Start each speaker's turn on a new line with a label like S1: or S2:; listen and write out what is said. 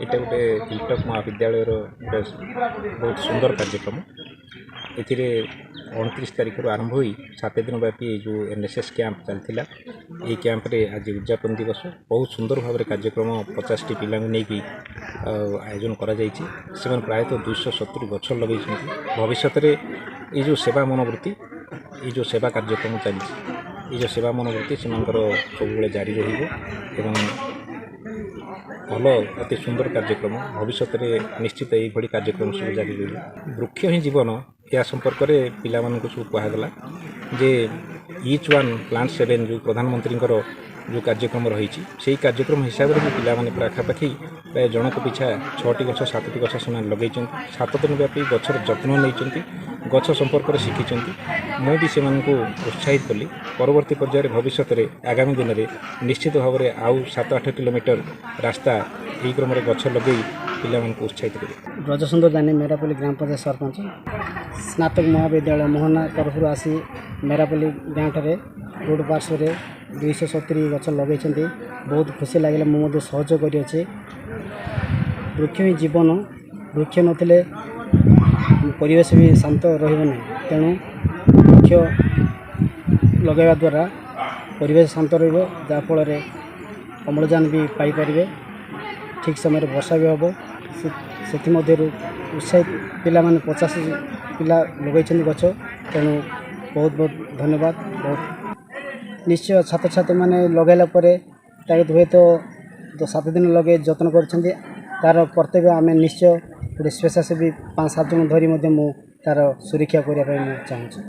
S1: এটা গোटे हिलटॉप महाविद्यालय गोटे बहुत सुंदर कार्यक्रम एथिरे 29 तारीख आरंभ हुई 7 दिन व्यापी जो एनएसएस कैंप चलता ये कैंप रे आज उद्यापन दिवस बहुत सुंदर भाव कार्यक्रम 50 टी पिला नहीं आयोजन करा प्रायतः 270 गछ लगे भविष्य में ये जो सेवा मनोवृत्ति ये जो सेवा कार्यक्रम चली ये जो सेवा मनोवृत्ति से सब जारी रही भल अति सुंदर कार्यक्रम भविष्य में निश्चित यही कार्यक्रम सब जारी रही वृक्ष ही जीवन या संपर्क में पिला सब कहगला जे ईच वन प्लांट 7 जो प्रधानमंत्री जो कार्यक्रम रही से कार्यक्रम हिसाब से पिला पाखापाखि प्राय जनक पिछा 6टी गछ 7टी गछ से लगे 7 दिन व्यापी गछर जत्न नहीं गछ संपर्क में शिखी मुझे उत्साहित कली परवर्ती पर्यायर भविष्य में आगामी दिन में निश्चित भाव में आउ 7-8 किलोमीटर रास्ता यही क्रम गछ लगे पिला उत्साहित करें।
S2: ब्रजसुंदर जानी मेरापल्ली ग्राम पंचायत सरपंच स्नातक महाविद्यालय मोहना तरफ आसी मेरापल्ली गाँव ठारे रोड पार्श्व 270 गछ लगे बहुत खुशी लगे मुझे सहयोग कर वृक्ष ही जीवन वृक्ष नथिले परिवेश भी शांत रही तेणु वृक्ष लगेवा द्वारा परिवेश शांत रफल अम्लजान भी पाइपर ठीक समय वर्षा भी हम से उत्साहित पिला 50 पिला लगे गछ तेणु बहुत बहुत धन्यवाद। बहुत निश्चय छात्र छात्री मैंने लगेला हुए तो 7 दिन लगे जत्न कर तार कर्तव्य आम निश्चय गोटे स्पेशासेवी 5-7 जन धरी तार सुरक्षा करने चाहूँ।